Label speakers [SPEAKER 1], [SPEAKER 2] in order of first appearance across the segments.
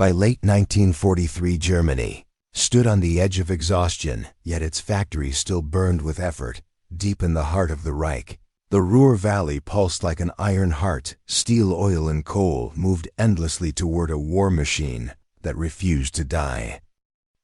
[SPEAKER 1] By late 1943, Germany stood on the edge of exhaustion, yet its factories still burned with effort, deep in the heart of the Reich. The Ruhr Valley pulsed like an iron heart. Steel, oil, and coal moved endlessly toward a war machine that refused to die.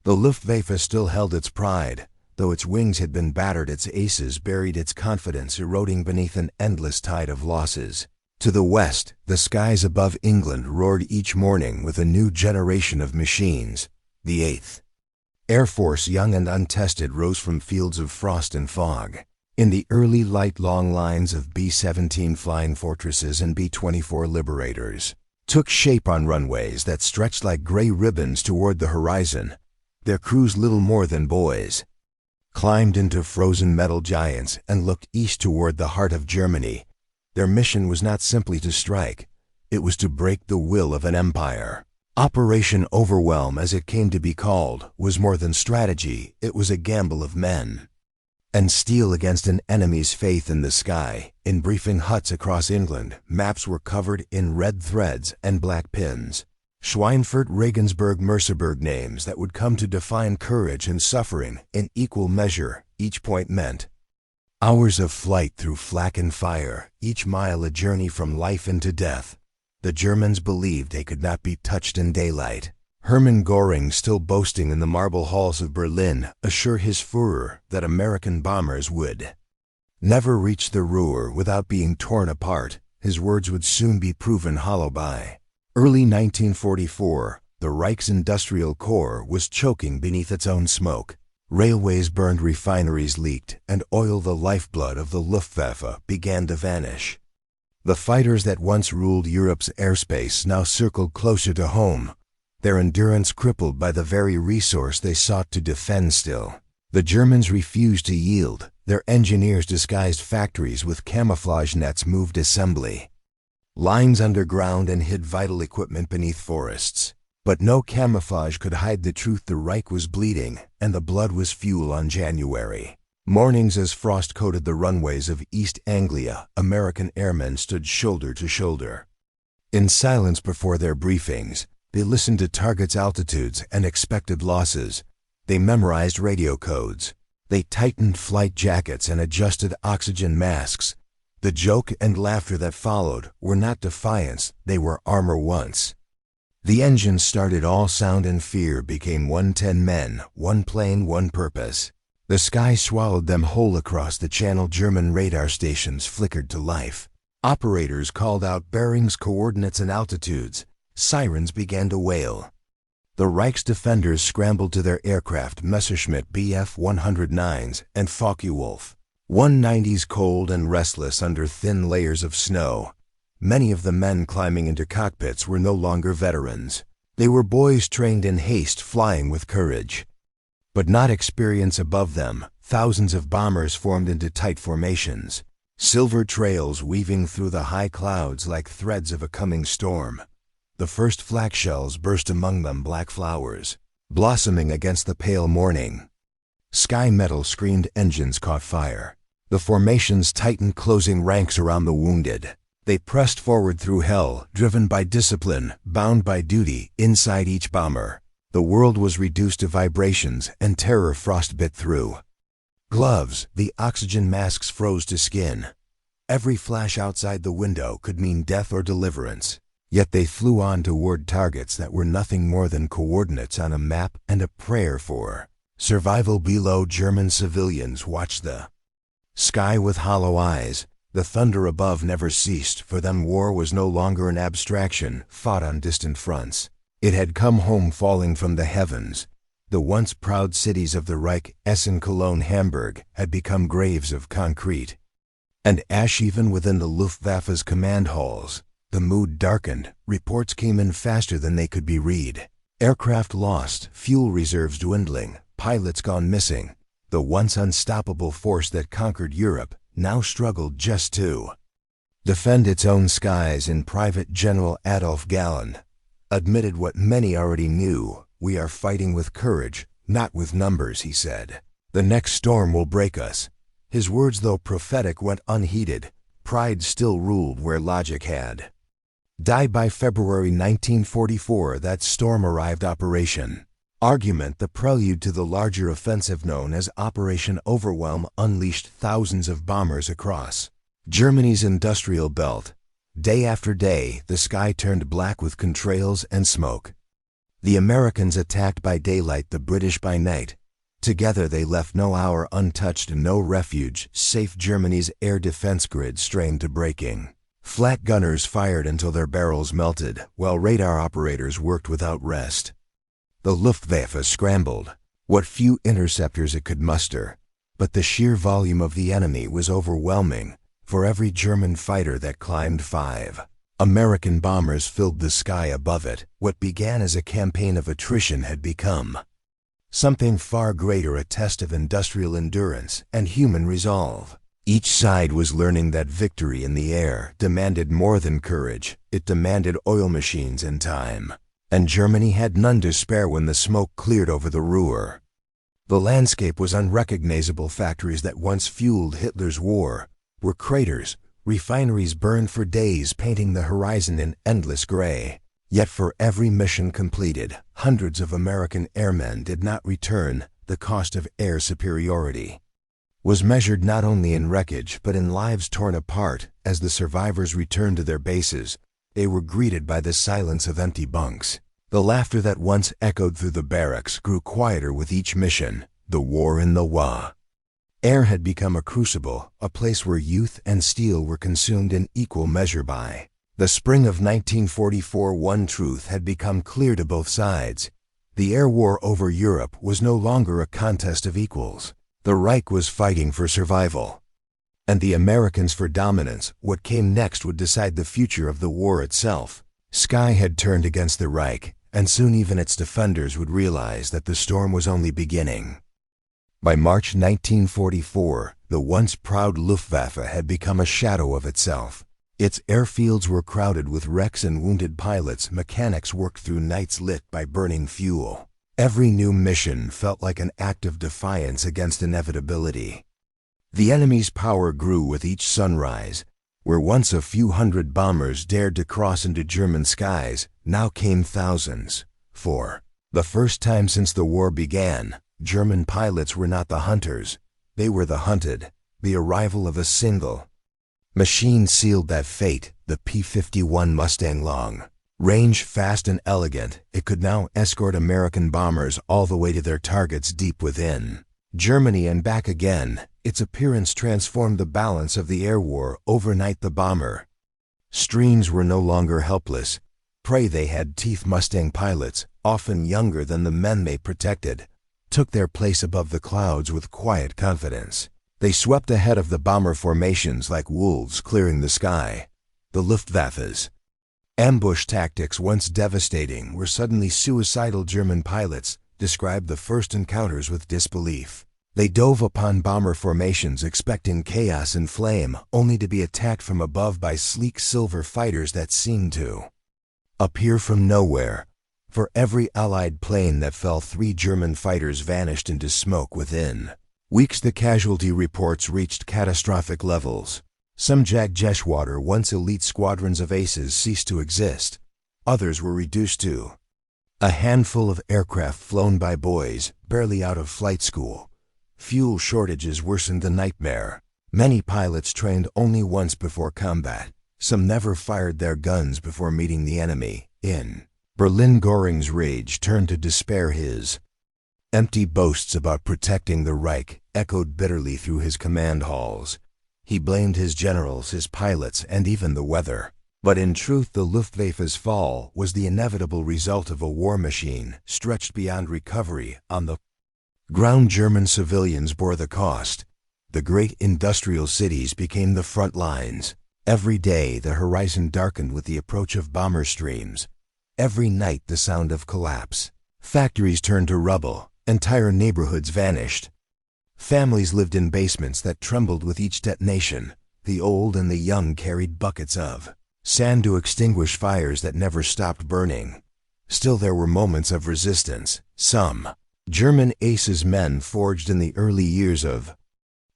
[SPEAKER 1] The Luftwaffe still held its pride. Though its wings had been battered, its aces buried its confidence, eroding beneath an endless tide of losses. To the west, the skies above England roared each morning with a new generation of machines. The 8th Air Force, young and untested, rose from fields of frost and fog. In the early light, long lines of B-17 Flying Fortresses and B-24 Liberators took shape on runways that stretched like gray ribbons toward the horizon. Their crews, little more than boys, climbed into frozen metal giants and looked east toward the heart of Germany. Their mission was not simply to strike, it was to break the will of an empire. Operation Overwhelm, as it came to be called, was more than strategy, it was a gamble of men and steel against an enemy's faith in the sky. In briefing huts across England, maps were covered in red threads and black pins. Schweinfurt, Regensburg, Merseburg, names that would come to define courage and suffering in equal measure. Each point meant hours of flight through flak and fire, each mile a journey from life into death. The Germans believed they could not be touched in daylight. Hermann Göring, still boasting in the marble halls of Berlin, assured his Führer that American bombers would never reach the Ruhr without being torn apart. His words would soon be proven hollow by early 1944. The Reich's industrial core was choking beneath its own smoke. Railways burned, refineries leaked, and oil, the lifeblood of the Luftwaffe, began to vanish. The fighters that once ruled Europe's airspace now circled closer to home, their endurance crippled by the very resource they sought to defend still. The Germans refused to yield. Their engineers disguised factories with camouflage nets, moved assembly lines underground, and hid vital equipment beneath forests. But no camouflage could hide the truth. The Reich was bleeding, and the blood was fuel. On January mornings, as frost coated the runways of East Anglia, American airmen stood shoulder to shoulder. In silence before their briefings, they listened to targets, altitudes, and expected losses. They memorized radio codes. They tightened flight jackets and adjusted oxygen masks. The joke and laughter that followed were not defiance, they were armor once. The engines started, all sound and fear became 110 men, one plane, one purpose. The sky swallowed them whole. Across the channel, German radar stations flickered to life. Operators called out bearings, coordinates, and altitudes. Sirens began to wail. The Reich's defenders scrambled to their aircraft, Messerschmitt Bf-109s and Focke-Wulf 190s, cold and restless under thin layers of snow. Many of the men climbing into cockpits were no longer veterans. They were boys trained in haste, flying with courage, but not experience. Above them, thousands of bombers formed into tight formations, silver trails weaving through the high clouds like threads of a coming storm. The first flak shells burst among them, black flowers blossoming against the pale morning. Sky metal screamed, engines caught fire. The formations tightened, closing ranks around the wounded. They pressed forward through hell, driven by discipline, bound by duty. Inside each bomber, the world was reduced to vibrations, and terror frost bit through gloves. The oxygen masks froze to skin. Every flash outside the window could mean death or deliverance. Yet they flew on toward targets that were nothing more than coordinates on a map and a prayer for survival. Below, German civilians watched the sky with hollow eyes. The thunder above never ceased. For them, war was no longer an abstraction fought on distant fronts. It had come home, falling from the heavens. The once proud cities of the Reich, Essen, Cologne, Hamburg, had become graves of concrete and ash. Even within the Luftwaffe's command halls, the mood darkened. Reports came in faster than they could be read. Aircraft lost, fuel reserves dwindling, pilots gone missing. The once unstoppable force that conquered Europe now struggled just to defend its own skies. In private, General Adolf Galland admitted what many already knew: "We are fighting with courage, not with numbers," he said. "The next storm will break us." His words, though prophetic, went unheeded. Pride still ruled where logic had Died by February 1944. That storm arrived operation. Argument. The prelude to the larger offensive known as Operation Overwhelm unleashed thousands of bombers across Germany's industrial belt. Day after day, the sky turned black with contrails and smoke. The Americans attacked by daylight, the British by night. Together they left no hour untouched, no refuge safe. Germany's air defense grid strained to breaking. Flak gunners fired until their barrels melted, while radar operators worked without rest. The Luftwaffe scrambled, what few interceptors it could muster, but the sheer volume of the enemy was overwhelming. For every German fighter that climbed, 5 American bombers filled the sky above it. What began as a campaign of attrition had become something far greater, a test of industrial endurance and human resolve. Each side was learning that victory in the air demanded more than courage. It demanded oil machines and time. And Germany had none to spare when the smoke cleared over the Ruhr. The landscape was unrecognizable. Factories that once fueled Hitler's war were craters. Refineries burned for days, painting the horizon in endless gray. Yet for every mission completed, hundreds of American airmen did not return. The cost of air superiority was measured not only in wreckage but in lives torn apart. As the survivors returned to their bases, they were greeted by the silence of empty bunks. The laughter that once echoed through the barracks grew quieter with each mission. The war in the Wa. Air had become a crucible, a place where youth and steel were consumed in equal measure by the spring of 1944. One truth had become clear to both sides. The air war over Europe was no longer a contest of equals. The Reich was fighting for survival, and the Americans for dominance. What came next would decide the future of the war itself. Sky had turned against the Reich, and soon even its defenders would realize that the storm was only beginning. By March 1944, the once proud Luftwaffe had become a shadow of itself. Its airfields were crowded with wrecks and wounded pilots. Mechanics worked through nights lit by burning fuel. Every new mission felt like an act of defiance against inevitability. The enemy's power grew with each sunrise. Where once a few hundred bombers dared to cross into German skies, now came thousands. For the first time since the war began, German pilots were not the hunters, they were the hunted. The arrival of a single machine sealed that fate, the P-51 Mustang. Long range, fast and elegant, it could now escort American bombers all the way to their targets deep within Germany and back again. Its appearance transformed the balance of the air war. Overnight the bomber streams were no longer helpless prey. They had teeth. Mustang pilots, often younger than the men they protected, took their place above the clouds with quiet confidence. They swept ahead of the bomber formations like wolves clearing the sky. The Luftwaffe's ambush tactics, once devastating, were suddenly suicidal. German pilots described the first encounters with disbelief. They dove upon bomber formations expecting chaos and flame, only to be attacked from above by sleek silver fighters that seemed to appear from nowhere. For every Allied plane that fell, 3 German fighters vanished into smoke within weeks. The casualty reports reached catastrophic levels. Some Jagdgeschwader, once elite squadrons of aces, ceased to exist. Others were reduced to a handful of aircraft flown by boys barely out of flight school. Fuel shortages worsened the nightmare. Many pilots trained only once before combat. Some never fired their guns before meeting the enemy. In Berlin, Göring's rage turned to despair. His empty boasts about protecting the Reich echoed bitterly through his command halls. He blamed his generals, his pilots, and even the weather. But in truth, the Luftwaffe's fall was the inevitable result of a war machine stretched beyond recovery. On the ground, German civilians bore the cost. The great industrial cities became the front lines. Every day the horizon darkened with the approach of bomber streams. Every night the sound of collapse. Factories turned to rubble. Entire neighborhoods vanished. Families lived in basements that trembled with each detonation. The old and the young carried buckets of sand to extinguish fires that never stopped burning. Still, there were moments of resistance. Some German aces, men forged in the early years of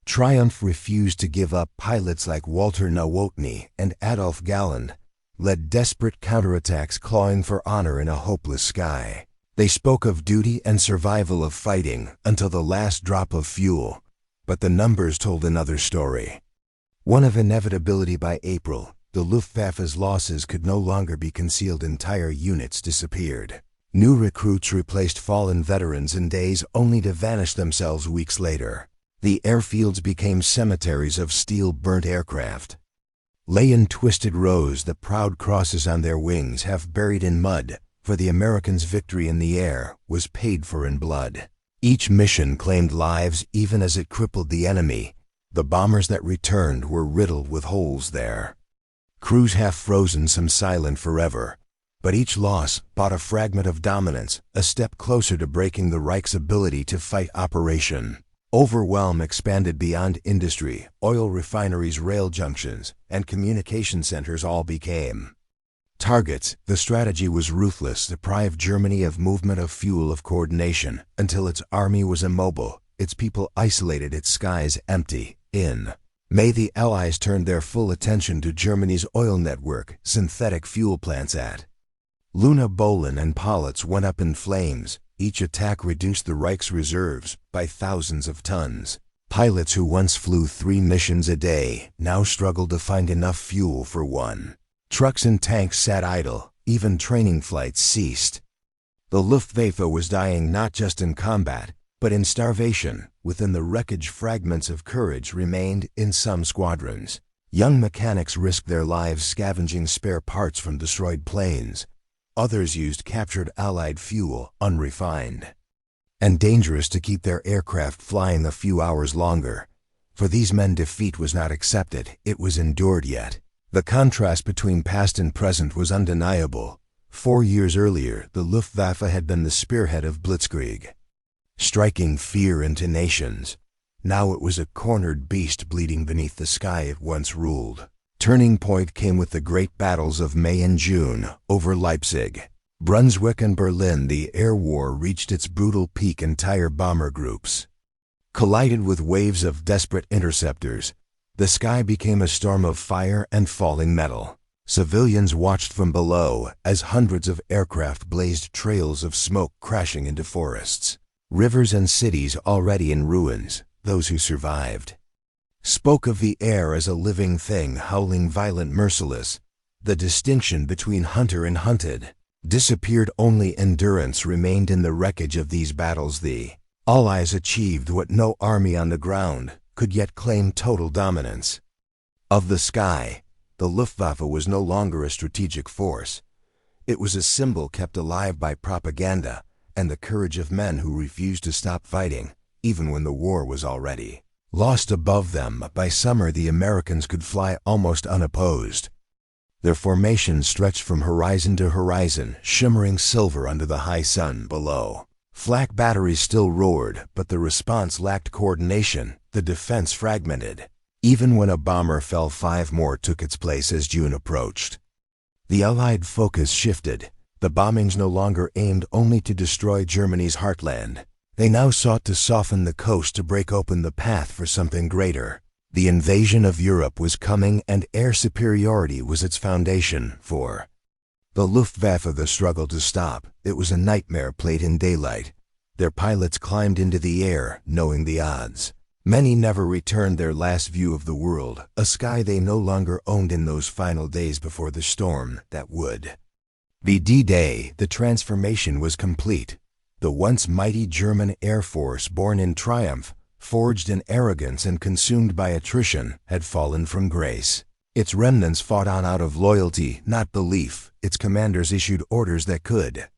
[SPEAKER 1] triumph, refused to give up. Pilots like Walter Nowotny and Adolf Galland led desperate counterattacks clawing for honor in a hopeless sky. They spoke of duty and survival of fighting until the last drop of fuel, but the numbers told another story. One of inevitability. By April, the Luftwaffe's losses could no longer be concealed. Entire units disappeared. New recruits replaced fallen veterans in days only to vanish themselves weeks later. The airfields became cemeteries of steel-burnt aircraft. Lay in twisted rows, the proud crosses on their wings half buried in mud, for the Americans' victory in the air was paid for in blood. Each mission claimed lives even as it crippled the enemy. The bombers that returned were riddled with holes there. Crews half frozen, some silent forever. But each loss brought a fragment of dominance, a step closer to breaking the Reich's ability to fight. Operation Overwhelm expanded beyond industry. Oil refineries, rail junctions, and communication centers all became targets. The strategy was ruthless: deprive Germany of movement, of fuel, of coordination, until its army was immobile, its people isolated, its skies empty. In May, the Allies turned their full attention to Germany's oil network, synthetic fuel plants at Luna, Bolin, and Politz went up in flames. Each attack reduced the Reich's reserves by thousands of tons. Pilots who once flew 3 missions a day now struggled to find enough fuel for one. Trucks and tanks sat idle. Even training flights ceased. The Luftwaffe was dying not just in combat, but in starvation. Within the wreckage, fragments of courage remained in some squadrons. Young mechanics risked their lives scavenging spare parts from destroyed planes. Others used captured Allied fuel, unrefined and dangerous, to keep their aircraft flying a few hours longer. For these men, defeat was not accepted, it was endured. Yet the contrast between past and present was undeniable. 4 years earlier, the Luftwaffe had been the spearhead of Blitzkrieg, striking fear into nations. Now it was a cornered beast bleeding beneath the sky it once ruled. Turning point came with the great battles of May and June. Over Leipzig, Brunswick, and Berlin, the air war reached its brutal peak. Entire bomber groups collided with waves of desperate interceptors. The sky became a storm of fire and falling metal. Civilians watched from below as hundreds of aircraft blazed trails of smoke, crashing into forests. Rivers and cities already in ruins. Those who survived spoke of the air as a living thing, howling, violent, merciless. The distinction between hunter and hunted disappeared. Only endurance remained in the wreckage of these battles. The Allies achieved what no army on the ground could yet claim: total dominance of the sky. The Luftwaffe was no longer a strategic force. It was a symbol kept alive by propaganda and the courage of men who refused to stop fighting, even when the war was already lost. Above them, by summer, the Americans could fly almost unopposed. Their formation stretched from horizon to horizon, shimmering silver under the high sun below. Flak batteries still roared, but the response lacked coordination, the defense fragmented. Even when a bomber fell, 5 more took its place as June approached. The Allied focus shifted. The bombings no longer aimed only to destroy Germany's heartland. They now sought to soften the coast, to break open the path for something greater. The invasion of Europe was coming, and air superiority was its foundation. For the Luftwaffe, the struggle to stop, it was a nightmare played in daylight. Their pilots climbed into the air, knowing the odds. Many never returned their last view of the world, a sky they no longer owned. In those final days before the storm that would be D-Day, the transformation was complete. The once mighty German Air Force, born in triumph, forged in arrogance, and consumed by attrition, had fallen from grace. Its remnants fought on out of loyalty, not belief. Its commanders issued orders that could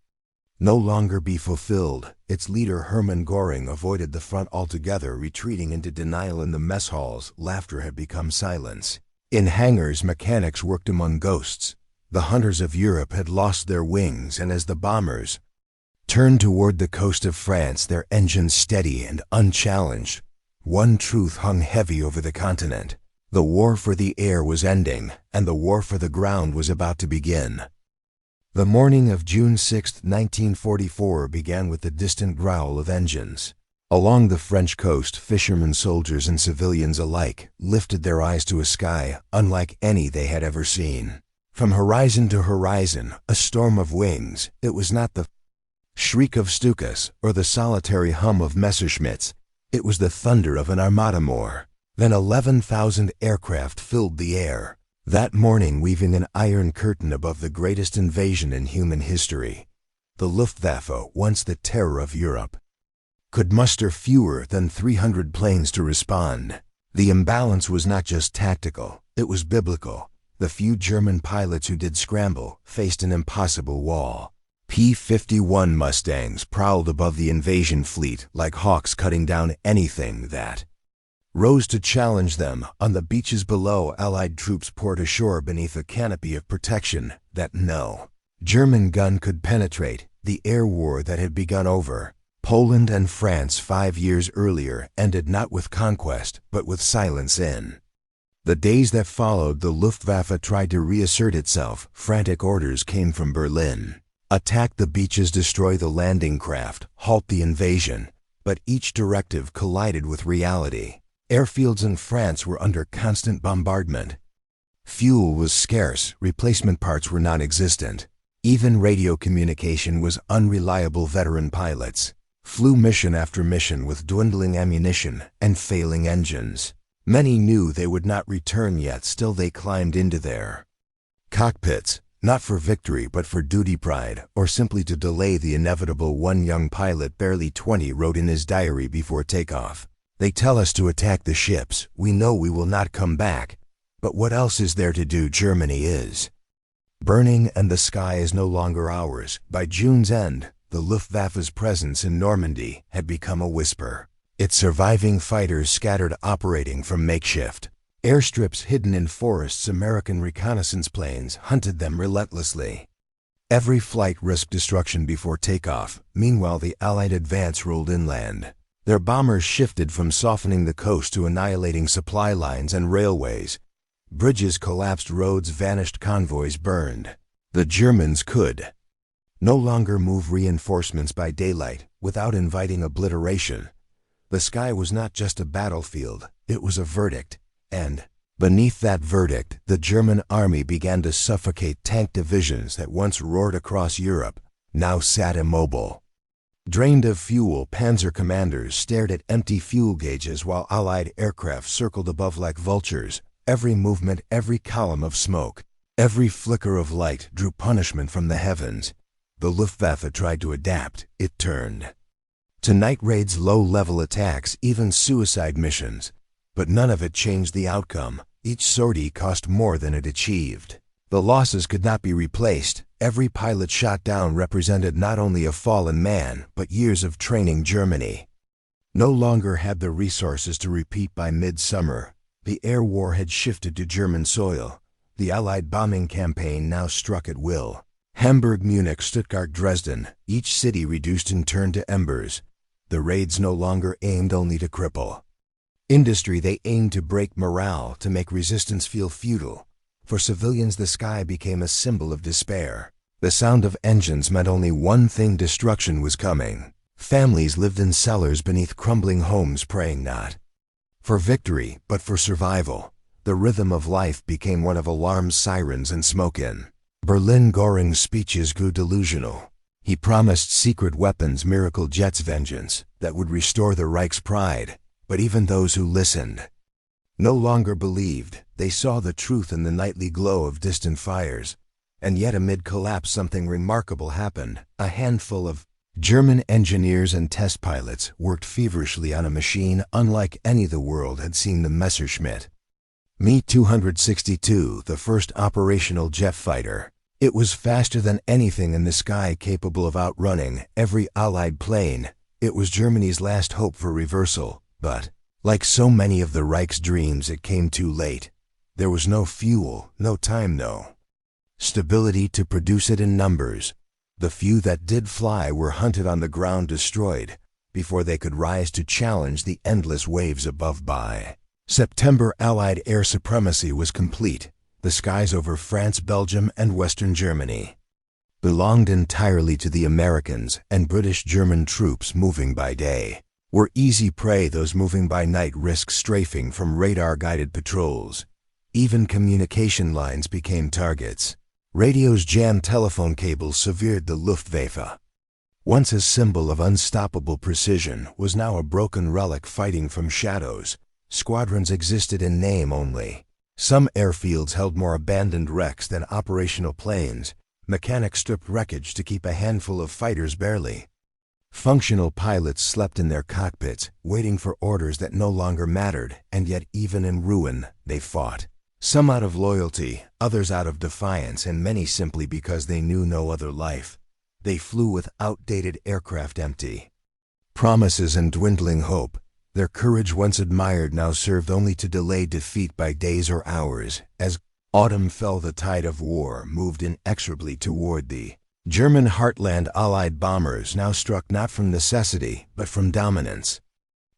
[SPEAKER 1] no longer be fulfilled. Its leader, Hermann Göring, avoided the front altogether, retreating into denial. In the mess halls, laughter had become silence. In hangars, mechanics worked among ghosts. The hunters of Europe had lost their wings, and as the bombers turned toward the coast of France, their engines steady and unchallenged, one truth hung heavy over the continent: the war for the air was ending, and the war for the ground was about to begin. The morning of June 6, 1944 began with the distant growl of engines. Along the French coast, fishermen, soldiers, and civilians alike lifted their eyes to a sky unlike any they had ever seen. From horizon to horizon, a storm of wings. It was not the shriek of Stukas or the solitary hum of Messerschmitts. It was the thunder of an armada more. Then 11,000 aircraft filled the air, that morning weaving an iron curtain above the greatest invasion in human history. The Luftwaffe, once the terror of Europe, could muster fewer than 300 planes to respond. The imbalance was not just tactical, it was biblical. The few German pilots who did scramble faced an impossible wall. P-51 Mustangs prowled above the invasion fleet like hawks cutting down anything that rose to challenge them. On the beaches below, Allied troops poured ashore beneath a canopy of protection that no German gun could penetrate. The air war that had begun over Poland and France 5 years earlier ended not with conquest, but with silence. In the days that followed, the Luftwaffe tried to reassert itself. Frantic orders came from Berlin. Attack the beaches, destroy the landing craft, halt the invasion. But each directive collided with reality. Airfields in France were under constant bombardment. Fuel was scarce, replacement parts were non-existent. Even radio communication was unreliable. Veteran pilots flew mission after mission with dwindling ammunition and failing engines. Many knew they would not return, yet still they climbed into their cockpits, not for victory but for duty pride, or simply to delay the inevitable. One young pilot, barely 20, wrote in his diary before takeoff, "They tell us to attack the ships. We know we will not come back. But what else is there to do? Germany is burning and the sky is no longer ours." By June's end, the Luftwaffe's presence in Normandy had become a whisper. Its surviving fighters scattered, operating from makeshift airstrips hidden in forests. American reconnaissance planes hunted them relentlessly. Every flight risked destruction before takeoff. Meanwhile, the Allied advance rolled inland. Their bombers shifted from softening the coast to annihilating supply lines and railways. Bridges collapsed, roads vanished, convoys burned. The Germans could no longer move reinforcements by daylight without inviting obliteration. The sky was not just a battlefield, it was a verdict. And beneath that verdict, the German army began to suffocate. Tank divisions that once roared across Europe now sat immobile. Drained of fuel, panzer commanders stared at empty fuel gauges while Allied aircraft circled above like vultures. Every movement, every column of smoke, every flicker of light drew punishment from the heavens. The Luftwaffe tried to adapt. It turned to night raids, low-level attacks, even suicide missions. But none of it changed the outcome. Each sortie cost more than it achieved. The losses could not be replaced. Every pilot shot down represented not only a fallen man, but years of training. Germany no longer had the resources to repeat. By midsummer, the air war had shifted to German soil. The Allied bombing campaign now struck at will. Hamburg, Munich, Stuttgart, Dresden, each city reduced and turned to embers. The raids no longer aimed only to cripple industry, they aimed to break morale, to make resistance feel futile. For civilians, the sky became a symbol of despair. The sound of engines meant only one thing: destruction was coming. Families lived in cellars beneath crumbling homes, praying not for victory, but for survival. The rhythm of life became one of alarms, sirens, and smoke. In Berlin, Göring's speeches grew delusional. He promised secret weapons, miracle jets, vengeance that would restore the Reich's pride. But even those who listened no longer believed. They saw the truth in the nightly glow of distant fires. And yet, amid collapse, something remarkable happened. A handful of German engineers and test pilots worked feverishly on a machine unlike any the world had seen: the Messerschmitt Me-262, the first operational jet fighter. It was faster than anything in the sky, capable of outrunning every Allied plane. It was Germany's last hope for reversal. But, like so many of the Reich's dreams, it came too late. There was no fuel, no time, no stability to produce it in numbers. The few that did fly were hunted on the ground, destroyed, before they could rise to challenge the endless waves above. By September, Allied air supremacy was complete. The skies over France, Belgium, and Western Germany belonged entirely to the Americans, and British German troops moving by day were easy prey. Those moving by night risked strafing from radar-guided patrols. Even communication lines became targets. Radios jammed telephone cables severed the Luftwaffe. Once a symbol of unstoppable precision, was now a broken relic fighting from shadows. Squadrons existed in name only. Some airfields held more abandoned wrecks than operational planes. Mechanics stripped wreckage to keep a handful of fighters barely. Functional pilots slept in their cockpits, waiting for orders that no longer mattered, and yet even in ruin, they fought. Some out of loyalty, others out of defiance, and many simply because they knew no other life. They flew with outdated aircraft empty promises and dwindling hope. Their courage once admired now served only to delay defeat by days or hours. As autumn fell, the tide of war moved inexorably toward the German heartland. Allied bombers now struck not from necessity, but from dominance.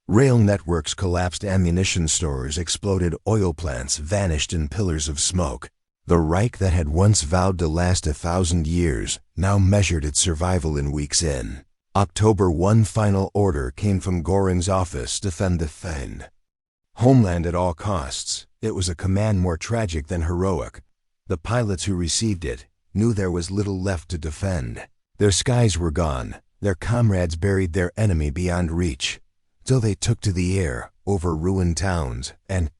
[SPEAKER 1] Rail networks collapsed, ammunition stores exploded, oil plants vanished in pillars of smoke. The Reich that had once vowed to last 1,000 years now measured its survival in weeks. In October, one final order came from Göring's office: defend. Homeland at all costs. It was a command more tragic than heroic. The pilots who received it knew there was little left to defend. Their skies were gone, their comrades buried, their enemy beyond reach. So they took to the air, over ruined towns and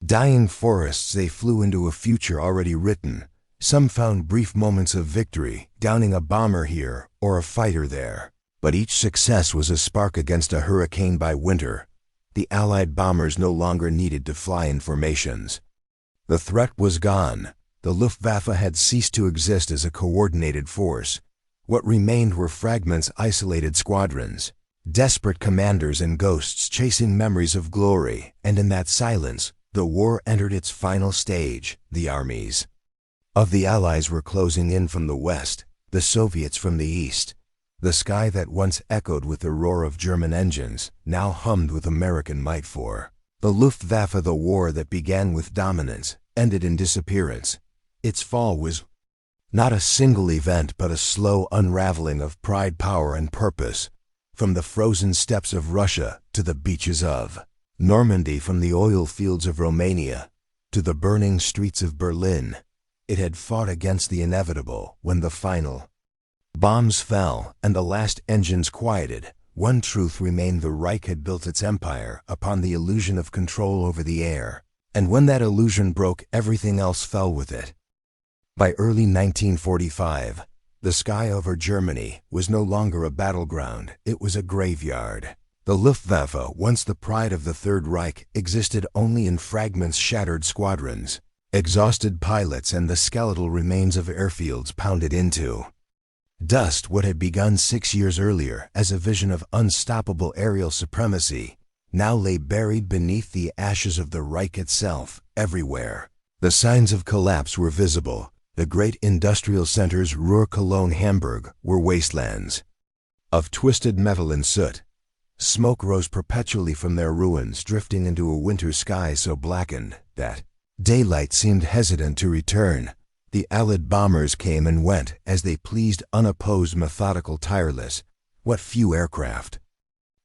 [SPEAKER 1] dying forests. They flew into a future already written. Some found brief moments of victory, downing a bomber here or a fighter there. But each success was a spark against a hurricane by winter. The Allied bombers no longer needed to fly in formations. The threat was gone. The Luftwaffe had ceased to exist as a coordinated force. What remained were fragments, isolated squadrons, desperate commanders and ghosts chasing memories of glory. And in that silence, the war entered its final stage. The armies of the Allies were closing in from the west, the Soviets from the east. The sky that once echoed with the roar of German engines now hummed with American might. For the Luftwaffe, the war that began with dominance ended in disappearance. Its fall was not a single event, but a slow unraveling of pride, power, and purpose. From the frozen steppes of Russia to the beaches of Normandy, from the oil fields of Romania to the burning streets of Berlin, it had fought against the inevitable. When the final bombs fell and the last engines quieted, one truth remained: the Reich had built its empire upon the illusion of control over the air. And when that illusion broke, everything else fell with it. By early 1945, the sky over Germany was no longer a battleground, it was a graveyard. The Luftwaffe, once the pride of the Third Reich, existed only in fragments, shattered squadrons, exhausted pilots, and the skeletal remains of airfields pounded into dust. What had begun 6 years earlier as a vision of unstoppable aerial supremacy now lay buried beneath the ashes of the Reich itself. Everywhere, the signs of collapse were visible. The great industrial centers, Ruhr, Cologne, Hamburg, were wastelands of twisted metal and soot. Smoke rose perpetually from their ruins, drifting into a winter sky so blackened that daylight seemed hesitant to return. The Allied bombers came and went as they pleased, unopposed, methodical, tireless. What few aircraft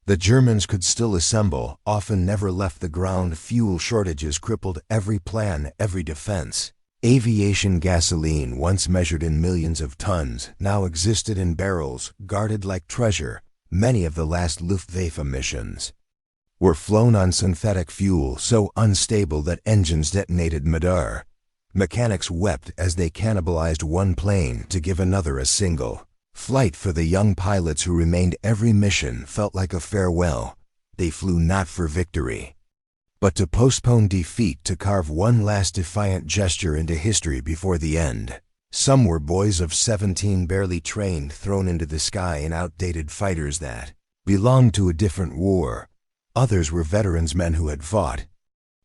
[SPEAKER 1] the Germans could still assemble often never left the ground. Fuel shortages crippled every plan, every defense. Aviation gasoline, once measured in millions of tons, now existed in barrels, guarded like treasure. Many of the last Luftwaffe missions were flown on synthetic fuel so unstable that engines detonated mid-air. Mechanics wept as they cannibalized one plane to give another a single flight. For the young pilots who remained, every mission felt like a farewell. They flew not for victory, but to postpone defeat, to carve one last defiant gesture into history before the end. Some were boys of 17, barely trained, thrown into the sky in outdated fighters that belonged to a different war. Others were veterans, men who had fought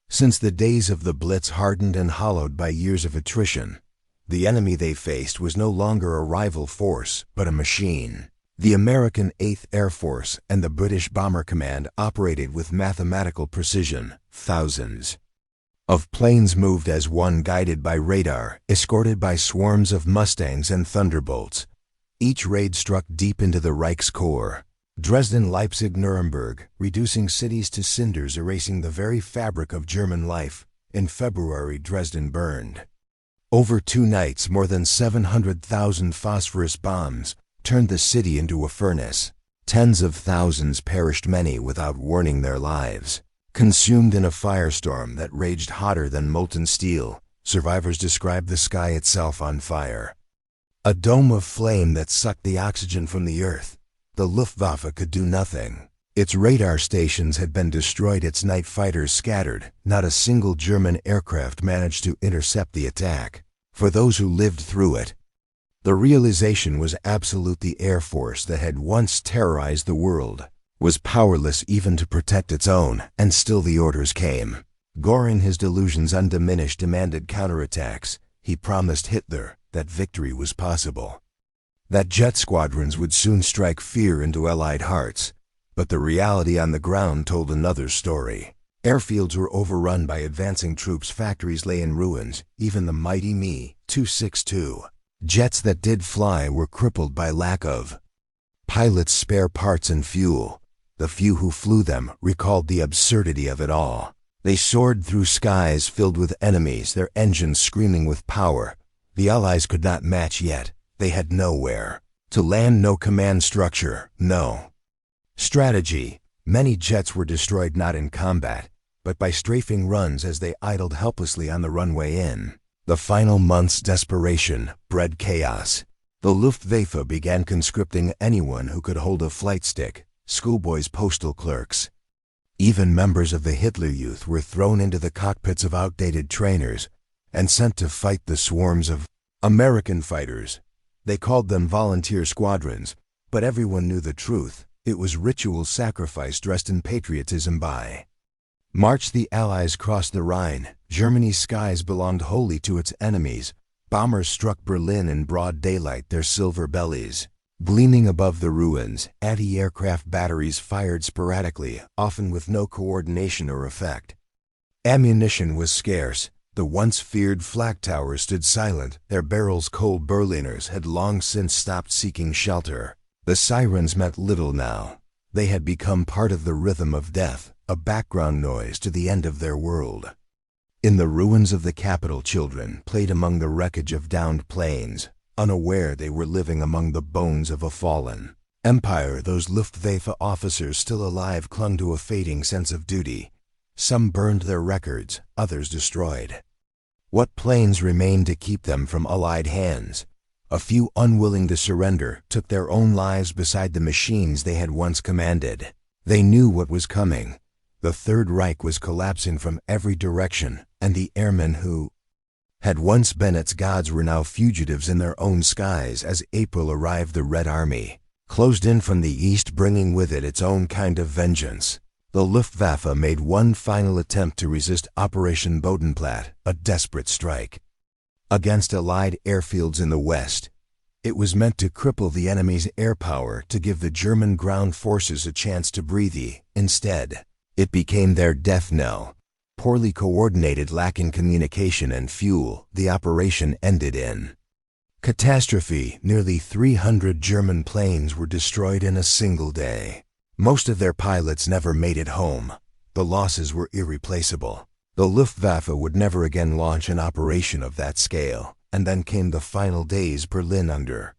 [SPEAKER 1] since the days of the Blitz, hardened and hollowed by years of attrition. The enemy they faced was no longer a rival force, but a machine. The American 8th Air Force and the British Bomber Command operated with mathematical precision. Thousands of planes moved as one, guided by radar, escorted by swarms of Mustangs and Thunderbolts. Each raid struck deep into the Reich's core. Dresden, Leipzig, Nuremberg, reducing cities to cinders, erasing the very fabric of German life. In February, Dresden burned. Over 2 nights, more than 700,000 phosphorus bombs turned the city into a furnace. Tens of thousands perished, many without warning their lives. Consumed in a firestorm that raged hotter than molten steel, survivors described the sky itself on fire. A dome of flame that sucked the oxygen from the earth. The Luftwaffe could do nothing. Its radar stations had been destroyed, its night fighters scattered. Not a single German aircraft managed to intercept the attack. For those who lived through it, the realization was absolute. The Air Force that had once terrorized the world was powerless even to protect its own, and still the orders came. Göring, his delusions undiminished, demanded counterattacks. He promised Hitler that victory was possible, that jet squadrons would soon strike fear into Allied hearts. But the reality on the ground told another story. Airfields were overrun by advancing troops, factories lay in ruins, even the mighty Me-262 jets that did fly were crippled by lack of pilots, spare parts, and fuel. The few who flew them recalled the absurdity of it all. They soared through skies filled with enemies, their engines screaming with power. The Allies could not match yet. They had nowhere to land, no command structure, no strategy. Many jets were destroyed not in combat, but by strafing runs as they idled helplessly on the runway in. The final month's desperation bred chaos. The Luftwaffe began conscripting anyone who could hold a flight stick, schoolboys, postal clerks. Even members of the Hitler Youth were thrown into the cockpits of outdated trainers and sent to fight the swarms of American fighters. They called them volunteer squadrons, but everyone knew the truth. It was ritual sacrifice dressed in patriotism. By March, the Allies crossed the Rhine. Germany's skies belonged wholly to its enemies. Bombers struck Berlin in broad daylight, their silver bellies gleaming above the ruins. Anti-aircraft batteries fired sporadically, often with no coordination or effect. Ammunition was scarce. The once feared flak towers stood silent, their barrels cold. Berliners had long since stopped seeking shelter. The sirens meant little now. They had become part of the rhythm of death, a background noise to the end of their world. In the ruins of the capital, children played among the wreckage of downed planes, unaware they were living among the bones of a fallen empire. Those Luftwaffe officers still alive clung to a fading sense of duty. Some burned their records, others destroyed what planes remained to keep them from Allied hands. A few, unwilling to surrender, took their own lives beside the machines they had once commanded. They knew what was coming. The Third Reich was collapsing from every direction, and the airmen who had once been its gods were now fugitives in their own skies. As April arrived, the Red Army closed in from the east, bringing with it its own kind of vengeance. The Luftwaffe made one final attempt to resist Operation Bodenplatte, a desperate strike against Allied airfields in the west. It was meant to cripple the enemy's air power, to give the German ground forces a chance to breathe. Instead, it became their death knell. Poorly coordinated, lacking communication and fuel, the operation ended in catastrophe. Nearly 300 German planes were destroyed in a single day. Most of their pilots never made it home. The losses were irreplaceable. The Luftwaffe would never again launch an operation of that scale. And then came the final days. Berlin under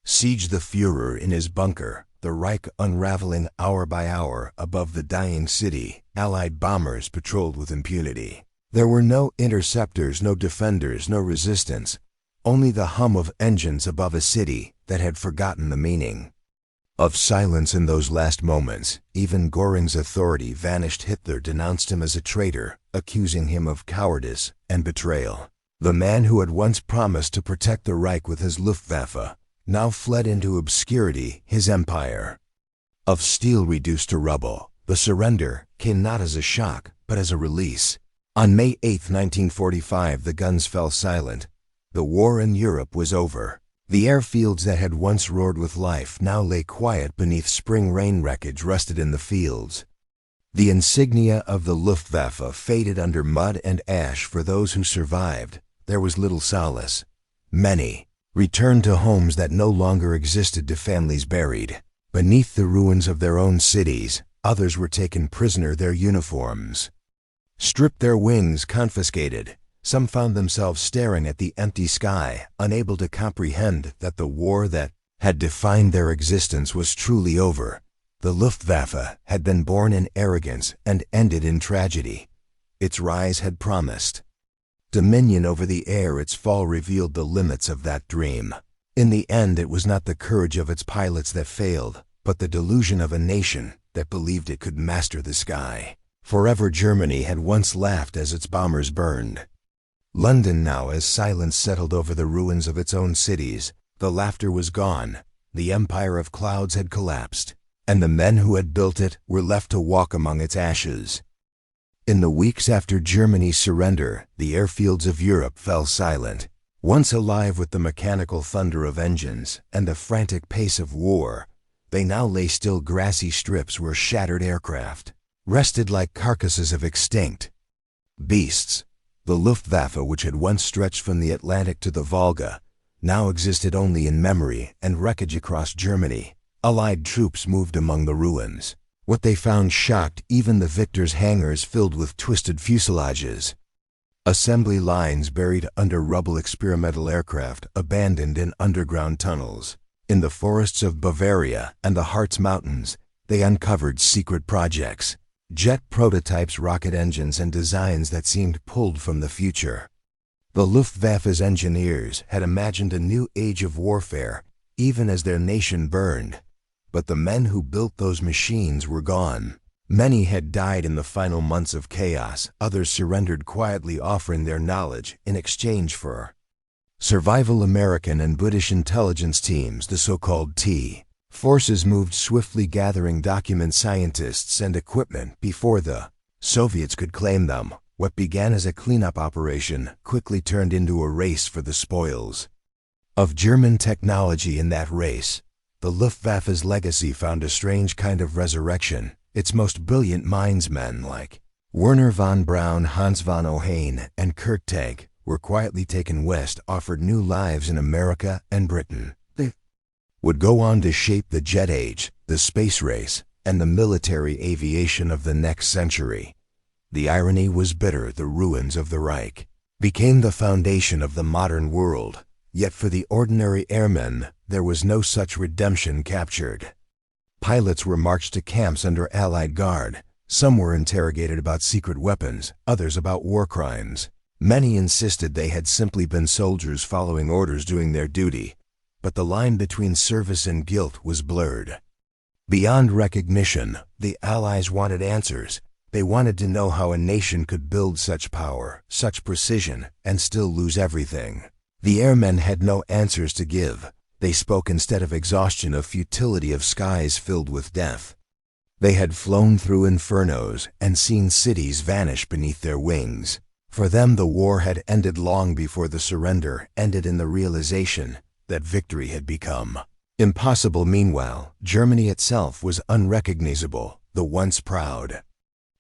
[SPEAKER 1] siege, the Führer in his bunker, the Reich unraveling hour by hour above the dying city. Allied bombers patrolled with impunity. There were no interceptors, no defenders, no resistance. Only the hum of engines above a city that had forgotten the meaning of silence in those last moments. Even Göring's authority vanished. Hitler denounced him as a traitor, accusing him of cowardice and betrayal. The man who had once promised to protect the Reich with his Luftwaffe now fled into obscurity, his empire of steel reduced to rubble. The surrender came not as a shock, but as a release. On May 8, 1945, the guns fell silent. The war in Europe was over. The airfields that had once roared with life now lay quiet beneath spring rain. Wreckage rusted in the fields. The insignia of the Luftwaffe faded under mud and ash. For those who survived, there was little solace. Many returned to homes that no longer existed, to families buried beneath the ruins of their own cities. Others were taken prisoner, their uniforms stripped, their wings confiscated. Some found themselves staring at the empty sky, unable to comprehend that the war that had defined their existence was truly over. The Luftwaffe had been born in arrogance and ended in tragedy. Its rise had promised dominion over the air. Its fall revealed the limits of that dream. In the end, it was not the courage of its pilots that failed, but the delusion of a nation that believed it could master the sky. Forever Germany had once laughed as its bombers burned. London now, as silence settled over the ruins of its own cities, the laughter was gone, the empire of clouds had collapsed, and the men who had built it were left to walk among its ashes. In the weeks after Germany's surrender, the airfields of Europe fell silent. Once alive with the mechanical thunder of engines and the frantic pace of war, they now lay still grassy strips where shattered aircraft rested like carcasses of extinct beasts. The Luftwaffe, which had once stretched from the Atlantic to the Volga, now existed only in memory and wreckage across Germany. Allied troops moved among the ruins. What they found shocked even the victors' hangars filled with twisted fuselages. Assembly lines buried under rubble, experimental aircraft abandoned in underground tunnels. In the forests of Bavaria and the Harz Mountains, they uncovered secret projects, jet prototypes, rocket engines, and designs that seemed pulled from the future. The Luftwaffe's engineers had imagined a new age of warfare, even as their nation burned. But the men who built those machines were gone. Many had died in the final months of chaos. Others surrendered quietly, offering their knowledge in exchange for survival. American and British intelligence teams, the so-called T forces, moved swiftly, gathering documents, scientists, and equipment before the Soviets could claim them. What began as a cleanup operation quickly turned into a race for the spoils of German technology. In that race, the Luftwaffe's legacy found a strange kind of resurrection. Its most brilliant minds, men like Werner von Braun, Hans von Ohain, and Kurt Tank, were quietly taken west, offered new lives in America and Britain. They would go on to shape the jet age, the space race, and the military aviation of the next century. The irony was bitter. The ruins of the Reich became the foundation of the modern world. Yet for the ordinary airmen, there was no such redemption captured. Pilots were marched to camps under Allied guard. Some were interrogated about secret weapons, others about war crimes. Many insisted they had simply been soldiers following orders, doing their duty. But the line between service and guilt was blurred. Beyond recognition, the Allies wanted answers. They wanted to know how a nation could build such power, such precision, and still lose everything. The airmen had no answers to give. They spoke instead of exhaustion, of futility, of skies filled with death. They had flown through infernos and seen cities vanish beneath their wings. For them, the war had ended long before the surrender ended in the realization that victory had become impossible. Meanwhile, Germany itself was unrecognizable. The once proud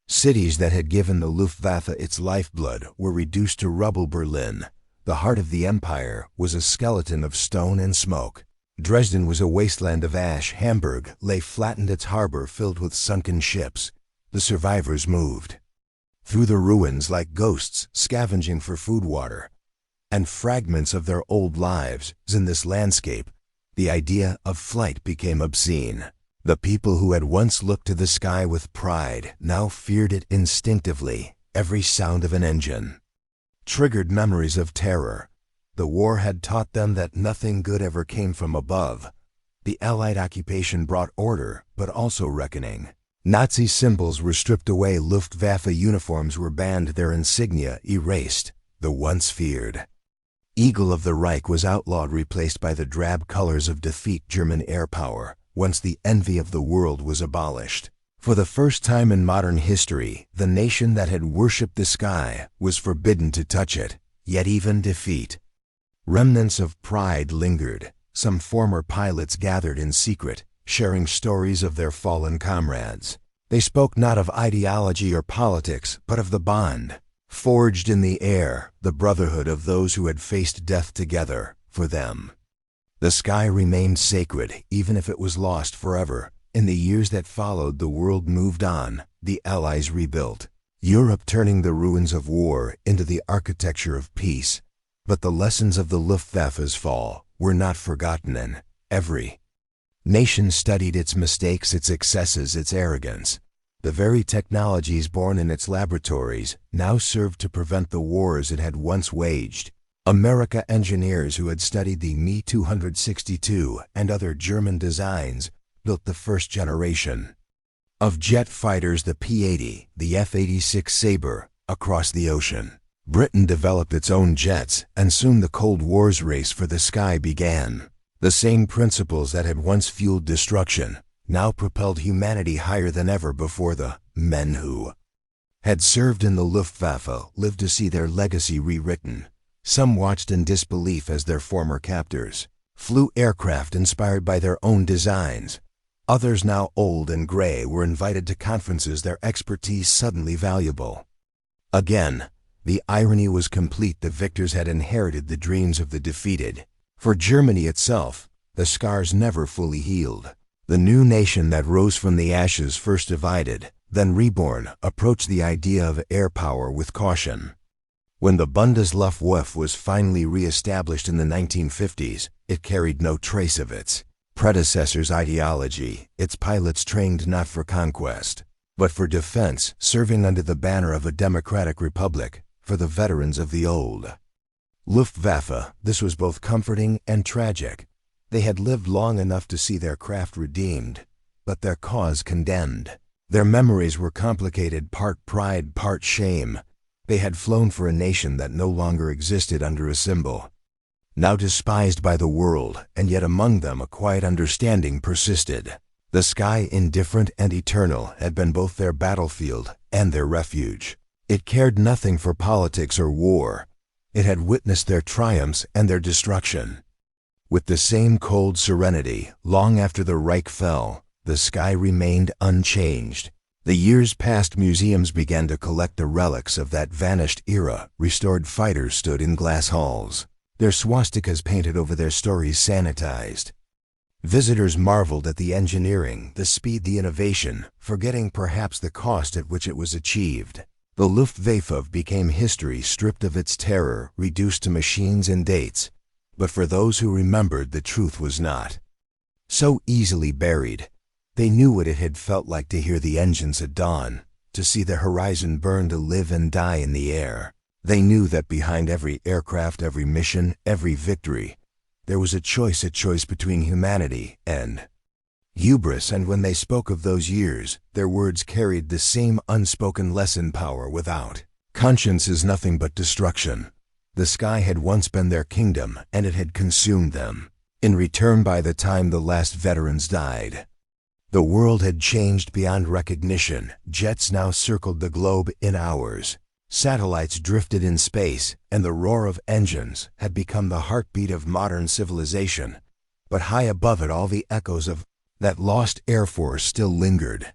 [SPEAKER 1] cities that had given the Luftwaffe its lifeblood were reduced to rubble. Berlin, the heart of the empire, was a skeleton of stone and smoke. Dresden was a wasteland of ash. Hamburg lay flattened, its harbor filled with sunken ships. The survivors moved through the ruins like ghosts, scavenging for food, water, and fragments of their old lives. In this landscape, the idea of flight became obscene. The people who had once looked to the sky with pride now feared it instinctively. Every sound of an engine triggered memories of terror. The war had taught them that nothing good ever came from above. The Allied occupation brought order, but also reckoning. Nazi symbols were stripped away. Luftwaffe uniforms were banned, their insignia erased. The once feared Eagle of the Reich was outlawed, replaced by the drab colors of defeat. German air power, once the envy of the world, was abolished. For the first time in modern history, the nation that had worshipped the sky was forbidden to touch it. Yet even defeat, remnants of pride lingered. Some former pilots gathered in secret, sharing stories of their fallen comrades. They spoke not of ideology or politics, but of the bond forged in the air, the brotherhood of those who had faced death together. For them, the sky remained sacred, even if it was lost forever. In the years that followed, the world moved on. The Allies rebuilt. Europe turning the ruins of war into the architecture of peace. But the lessons of the Luftwaffe's fall were not forgotten, and every nation studied its mistakes, its excesses, its arrogance. The very technologies born in its laboratories now served to prevent the wars it had once waged. American engineers who had studied the Me-262 and other German designs built the first generation of jet fighters, the P-80, the F-86 Sabre, across the ocean. Britain developed its own jets, and soon the Cold War's race for the sky began. The same principles that had once fueled destruction now propelled humanity higher than ever before. The men who had served in the Luftwaffe lived to see their legacy rewritten. Some watched in disbelief as their former captors flew aircraft inspired by their own designs. Others, now old and gray, were invited to conferences, their expertise suddenly valuable. Again, the irony was complete. The victors had inherited the dreams of the defeated. For Germany itself, the scars never fully healed. The new nation that rose from the ashes, first divided, then reborn, approached the idea of air power with caution. When the Bundesluftwaffe was finally re-established in the 1950s, it carried no trace of its predecessor's ideology. Its pilots trained not for conquest, but for defense, serving under the banner of a democratic republic. For the veterans of the old Luftwaffe, this was both comforting and tragic. They had lived long enough to see their craft redeemed, but their cause condemned. Their memories were complicated, part pride, part shame. They had flown for a nation that no longer existed under a symbol, now despised by the world, and yet among them a quiet understanding persisted. The sky, indifferent and eternal, had been both their battlefield and their refuge. It cared nothing for politics or war. It had witnessed their triumphs and their destruction. With the same cold serenity, long after the Reich fell, the sky remained unchanged. The years passed. Museums began to collect the relics of that vanished era. Restored fighters stood in glass halls, their swastikas painted over, their stories sanitized. Visitors marveled at the engineering, the speed, the innovation, forgetting perhaps the cost at which it was achieved. The Luftwaffe became history, stripped of its terror, reduced to machines and dates. But for those who remembered, the truth was not so easily buried. They knew what it had felt like to hear the engines at dawn, to see the horizon burn, to live and die in the air. They knew that behind every aircraft, every mission, every victory, there was a choice between humanity and hubris. And when they spoke of those years, their words carried the same unspoken lesson: power without conscience is nothing but destruction. The sky had once been their kingdom, and it had consumed them. In return, by the time the last veterans died, the world had changed beyond recognition. Jets now circled the globe in hours. Satellites drifted in space, and the roar of engines had become the heartbeat of modern civilization. But high above it all, the echoes of that lost Air Force still lingered.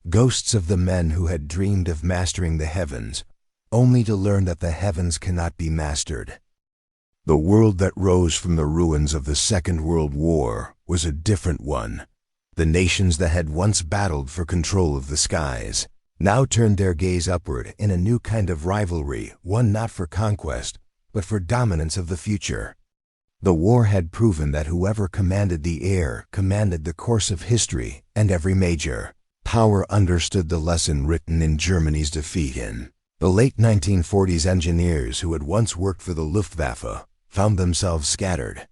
[SPEAKER 1] Ghosts of the men who had dreamed of mastering the heavens, only to learn that the heavens cannot be mastered. The world that rose from the ruins of the Second World War was a different one. The nations that had once battled for control of the skies now turned their gaze upward in a new kind of rivalry, one not for conquest, but for dominance of the future. The war had proven that whoever commanded the air commanded the course of history, and every major power understood the lesson written in Germany's defeat. In the late 1940s, engineers who had once worked for the Luftwaffe found themselves scattered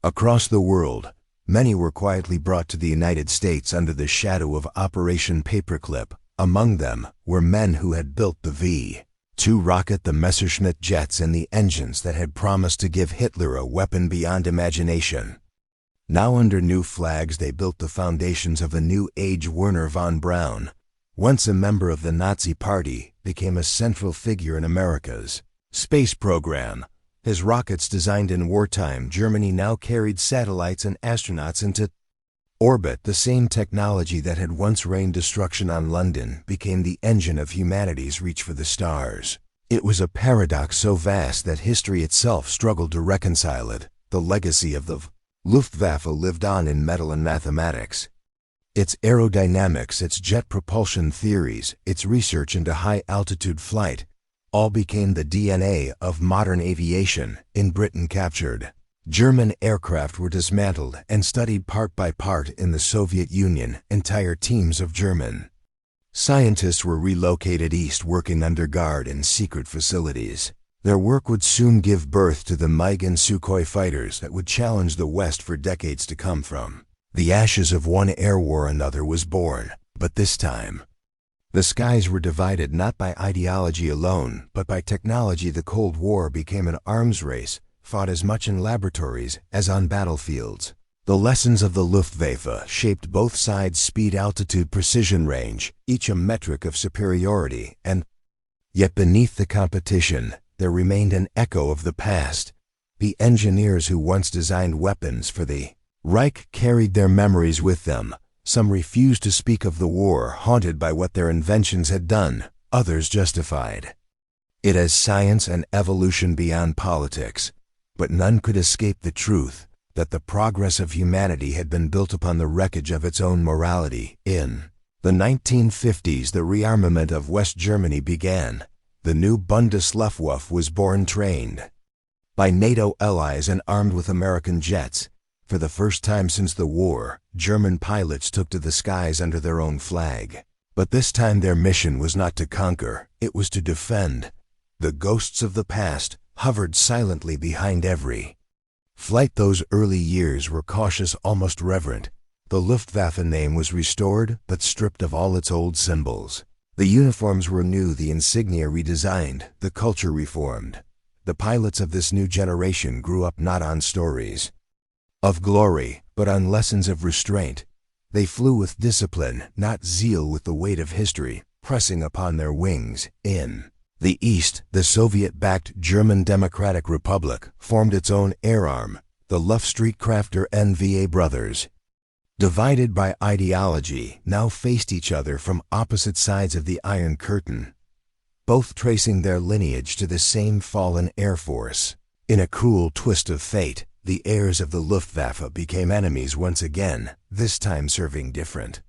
[SPEAKER 1] across the world. Many were quietly brought to the United States under the shadow of Operation Paperclip. Among them were men who had built the V-2 rocket, the Messerschmitt jets, and the engines that had promised to give Hitler a weapon beyond imagination. Now under new flags, they built the foundations of a new age. Werner von Braun, once a member of the Nazi Party, became a central figure in America's space program. His rockets, designed in wartime Germany, now carried satellites and astronauts into orbit. The same technology that had once rained destruction on London became the engine of humanity's reach for the stars. It was a paradox so vast that history itself struggled to reconcile it. The legacy of the Luftwaffe lived on in metal and mathematics. Its aerodynamics, its jet propulsion theories, its research into high-altitude flight, all became the DNA of modern aviation. In Britain captured, German aircraft were dismantled and studied part by part in the Soviet Union. Entire teams of German scientists were relocated east, working under guard in secret facilities. Their work would soon give birth to the MiG and Sukhoi fighters that would challenge the West for decades to come. From the ashes of one air war another was born, but this time the skies were divided not by ideology alone, but by technology. The Cold War became an arms race, fought as much in laboratories as on battlefields. The lessons of the Luftwaffe shaped both sides' speed, altitude, precision, range, each a metric of superiority, and yet beneath the competition, there remained an echo of the past. The engineers who once designed weapons for the Reich carried their memories with them. Some refused to speak of the war, haunted by what their inventions had done. Others justified it as science and evolution beyond politics. But none could escape the truth that the progress of humanity had been built upon the wreckage of its own morality. In the 1950s, the rearmament of West Germany began. The new Bundesluftwaffe was born, trained by NATO allies and armed with American jets. For the first time since the war, German pilots took to the skies under their own flag. But this time their mission was not to conquer, it was to defend. The ghosts of the past hovered silently behind every flight. Those early years were cautious, almost reverent. The Luftwaffe name was restored, but stripped of all its old symbols. The uniforms were new, the insignia redesigned, the culture reformed. The pilots of this new generation grew up not on stories of glory, but on lessons of restraint. They flew with discipline, not zeal, with the weight of history pressing upon their wings. In the East, the Soviet-backed German Democratic Republic formed its own air arm, the Luftstreitkräfte NVA brothers. Divided by ideology, now faced each other from opposite sides of the Iron Curtain, both tracing their lineage to the same fallen Air Force. In a cruel twist of fate, the heirs of the Luftwaffe became enemies once again, this time serving different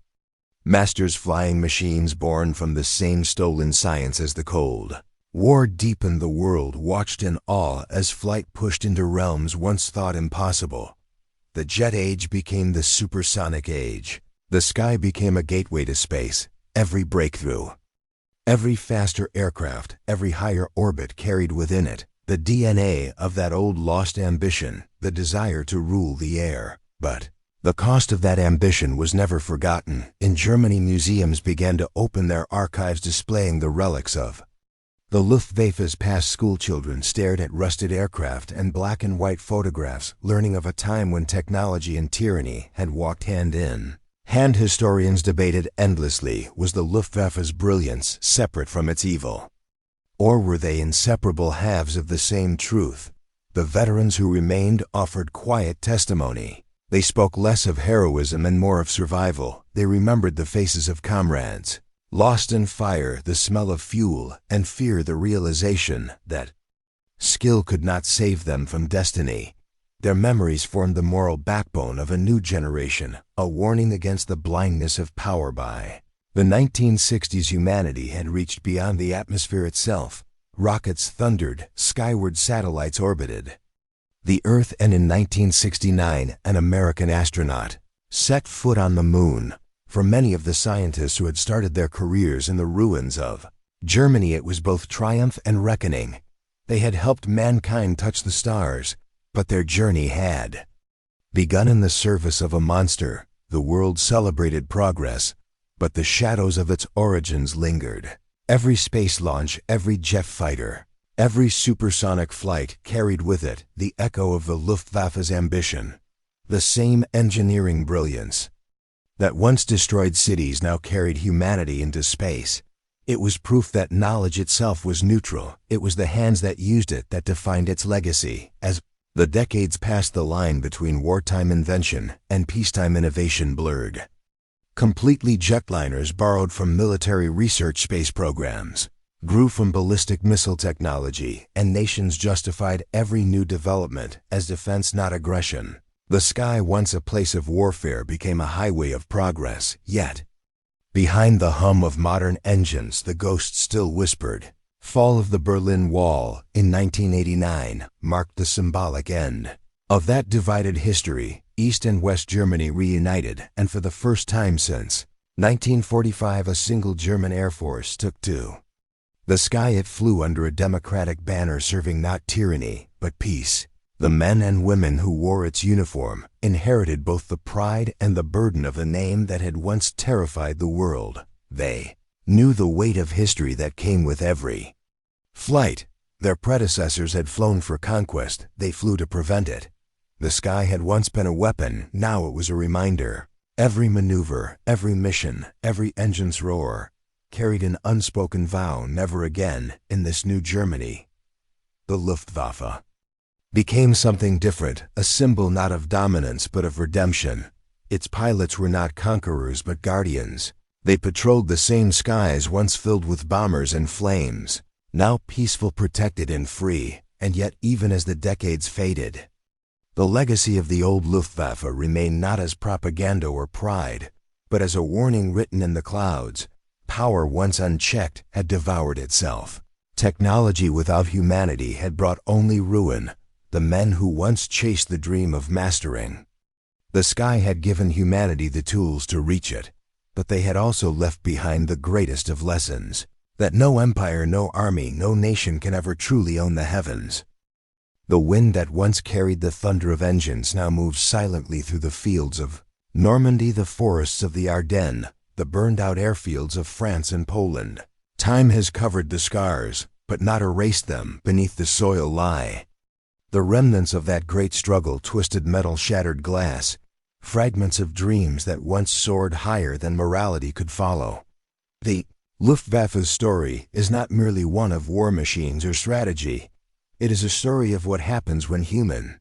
[SPEAKER 1] masters. Flying machines born from the same stolen science as the Cold War deepened. The world watched in awe as flight pushed into realms once thought impossible. The jet age became the supersonic age. The sky became a gateway to space. Every breakthrough, every faster aircraft, every higher orbit carried within it the DNA of that old lost ambition, the desire to rule the air. But the cost of that ambition was never forgotten. In Germany, museums began to open their archives displaying the relics of the Luftwaffe's past. Schoolchildren stared at rusted aircraft and black and white photographs, learning of a time when technology and tyranny had walked hand in hand. Historians debated endlessly, was the Luftwaffe's brilliance separate from its evil? Or were they inseparable halves of the same truth? The veterans who remained offered quiet testimony. They spoke less of heroism and more of survival. They remembered the faces of comrades lost in fire, the smell of fuel, and fear, the realization that skill could not save them from destiny. Their memories formed the moral backbone of a new generation, a warning against the blindness of power. By the 1960s, humanity had reached beyond the atmosphere itself. Rockets thundered, skyward satellites orbited the Earth, and in 1969, an American astronaut set foot on the moon. For many of the scientists who had started their careers in the ruins of Germany, it was both triumph and reckoning. They had helped mankind touch the stars, but their journey had begun in the service of a monster. The world celebrated progress, but the shadows of its origins lingered. Every space launch, every jet fighter, every supersonic flight carried with it the echo of the Luftwaffe's ambition. The same engineering brilliance that once destroyed cities now carried humanity into space. It was proof that knowledge itself was neutral. It was the hands that used it that defined its legacy. As the decades passed, the line between wartime invention and peacetime innovation blurred completely. Jetliners borrowed from military research, space programs grew from ballistic missile technology, and nations justified every new development as defense, not aggression. The sky, once a place of warfare, became a highway of progress, yet behind the hum of modern engines, the ghost still whispered. Fall of the Berlin Wall in 1989 marked the symbolic end of that divided history. East and West Germany reunited, and for the first time since 1945 a single German Air Force took to the sky. It flew under a democratic banner serving not tyranny, but peace. The men and women who wore its uniform inherited both the pride and the burden of a name that had once terrified the world. They knew the weight of history that came with every flight. Their predecessors had flown for conquest, they flew to prevent it. The sky had once been a weapon, now it was a reminder. Every maneuver, every mission, every engine's roar carried an unspoken vow: never again in this new Germany. The Luftwaffe became something different, a symbol not of dominance but of redemption. Its pilots were not conquerors but guardians. They patrolled the same skies once filled with bombers and flames, now peaceful, protected, and free. And yet, even as the decades faded, the legacy of the old Luftwaffe remained, not as propaganda or pride, but as a warning written in the clouds. Power, once unchecked, had devoured itself. Technology without humanity had brought only ruin. The men who once chased the dream of mastering the sky had given humanity the tools to reach it, but they had also left behind the greatest of lessons: that no empire, no army, no nation can ever truly own the heavens. The wind that once carried the thunder of engines now moves silently through the fields of Normandy, the forests of the Ardennes, the burned-out airfields of France and Poland. Time has covered the scars, but not erased them. Beneath the soil lie the remnants of that great struggle: twisted metal, shattered glass, fragments of dreams that once soared higher than morality could follow. The Luftwaffe's story is not merely one of war machines or strategy. It is a story of what happens when human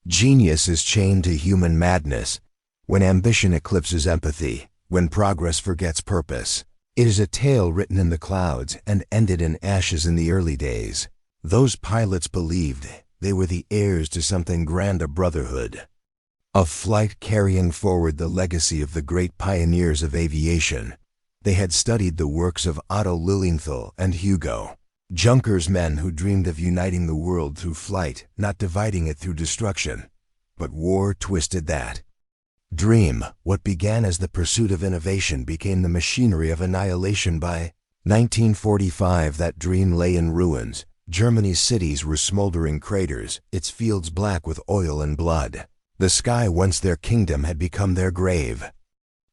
[SPEAKER 1] genius is chained to human madness, when ambition eclipses empathy, when progress forgets purpose. It is a tale written in the clouds and ended in ashes in the early days. Those pilots believed they were the heirs to something grand, a brotherhood, a flight carrying forward the legacy of the great pioneers of aviation. They had studied the works of Otto Lilienthal and Hugo Junker's, men who dreamed of uniting the world through flight, not dividing it through destruction. But war twisted that dream. What began as the pursuit of innovation became the machinery of annihilation. By 1945, that dream lay in ruins. Germany's cities were smoldering craters, its fields black with oil and blood. The sky, once their kingdom, had become their grave.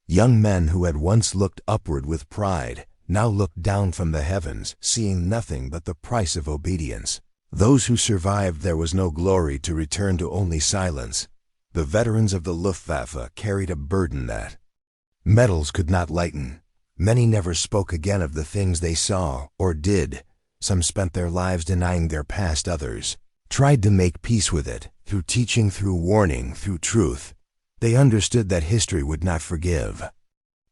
[SPEAKER 1] Young men who had once looked upward with pride now looked down from the heavens, seeing nothing but the price of obedience. Those who survived, there was no glory to return to, only silence. The veterans of the Luftwaffe carried a burden that metals could not lighten. Many never spoke again of the things they saw or did. Some spent their lives denying their past. Others tried to make peace with it, through teaching, through warning, through truth. They understood that history would not forgive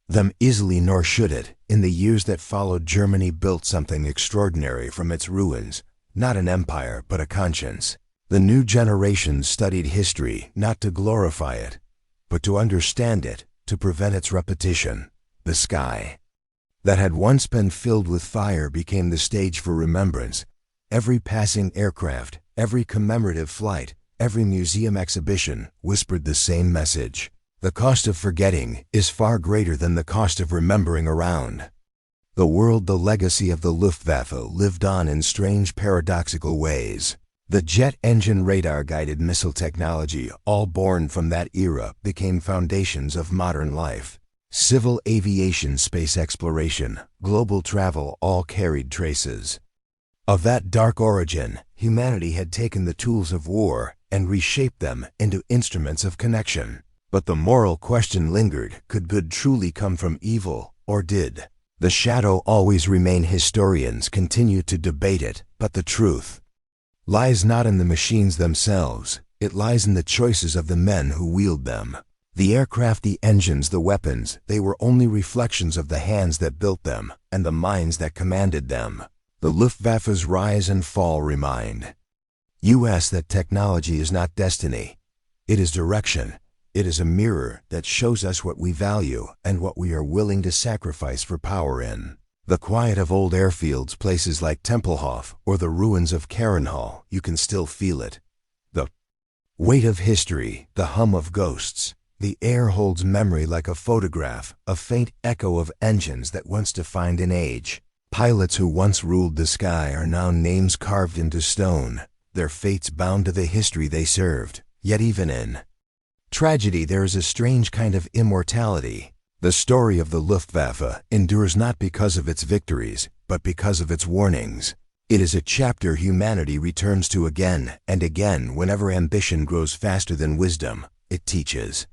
[SPEAKER 1] them easily, nor should it. In the years that followed, Germany built something extraordinary from its ruins, not an empire, but a conscience. The new generation studied history not to glorify it, but to understand it, to prevent its repetition. The sky that had once been filled with fire became the stage for remembrance. Every passing aircraft, every commemorative flight, every museum exhibition whispered the same message: the cost of forgetting is far greater than the cost of remembering. Around the world, the legacy of the Luftwaffe lived on in strange, paradoxical ways. The jet engine, radar-guided missile technology, all born from that era, became foundations of modern life. Civil aviation, space exploration, global travel, all carried traces of that dark origin. Humanity had taken the tools of war and reshaped them into instruments of connection. But the moral question lingered: could good truly come from evil, or did the shadow always remain? Historians continue to debate it, but the truth lies not in the machines themselves. It lies in the choices of the men who wield them. The aircraft, the engines, the weapons, they were only reflections of the hands that built them and the minds that commanded them. The Luftwaffe's rise and fall remind us that technology is not destiny. It is direction. It is a mirror that shows us what we value and what we are willing to sacrifice for power in. The quiet of old airfields, places like Tempelhof or the ruins of Karenhall, you can still feel it. The weight of history, the hum of ghosts. The air holds memory like a photograph, a faint echo of engines that once defined an age. Pilots who once ruled the sky are now names carved into stone, their fates bound to the history they served. Yet even in tragedy there is a strange kind of immortality. The story of the Luftwaffe endures not because of its victories, but because of its warnings. It is a chapter humanity returns to again and again whenever ambition grows faster than wisdom. It teaches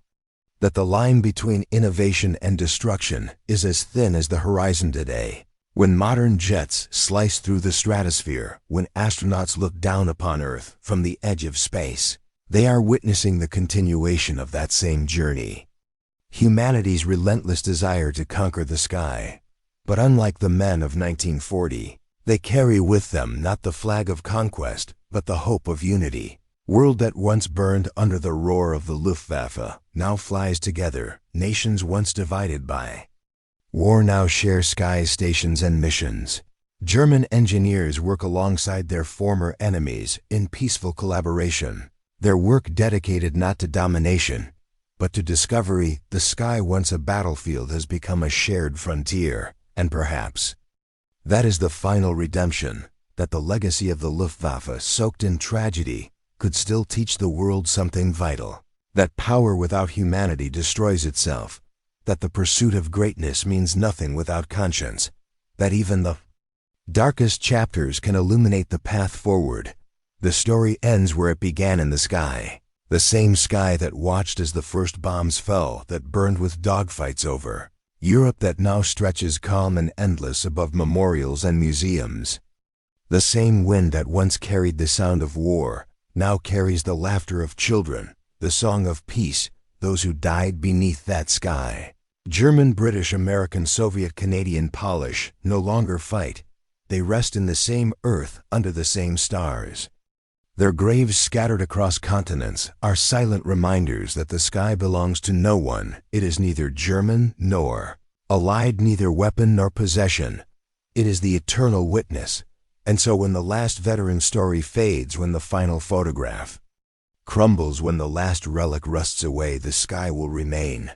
[SPEAKER 1] that the line between innovation and destruction is as thin as the horizon today. When modern jets slice through the stratosphere, when astronauts look down upon Earth from the edge of space, they are witnessing the continuation of that same journey. Humanity's relentless desire to conquer the sky. But unlike the men of 1940, they carry with them not the flag of conquest, but the hope of unity. World that once burned under the roar of the Luftwaffe now flies together. Nations once divided by war now share skies, stations, and missions. German engineers work alongside their former enemies in peaceful collaboration. Their work dedicated not to domination, but to discovery. The sky, once a battlefield, has become a shared frontier. And perhaps that is the final redemption, that the legacy of the Luftwaffe, soaked in tragedy, could still teach the world something vital. That power without humanity destroys itself. That the pursuit of greatness means nothing without conscience. That even the darkest chapters can illuminate the path forward. The story ends where it began, in the sky. The same sky that watched as the first bombs fell, that burned with dogfights over Europe, that now stretches calm and endless above memorials and museums. The same wind that once carried the sound of war now carries the laughter of children, the song of peace, those who died beneath that sky. German, British, American, Soviet, Canadian, Polish no longer fight. They rest in the same earth under the same stars. Their graves, scattered across continents, are silent reminders that the sky belongs to no one. It is neither German nor allied, neither weapon nor possession. It is the eternal witness. And so when the last veteran story fades, when the final photograph crumbles, when the last relic rusts away, the sky will remain.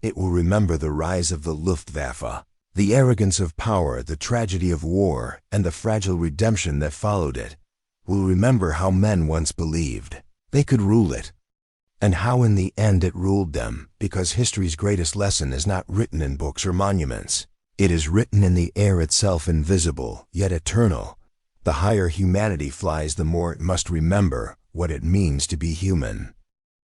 [SPEAKER 1] It will remember the rise of the Luftwaffe, the arrogance of power, the tragedy of war, and the fragile redemption that followed it. Will remember how men once believed they could rule it, and how in the end it ruled them, because history's greatest lesson is not written in books or monuments. It is written in the air itself, invisible, yet eternal. The higher humanity flies, the more it must remember what it means to be human.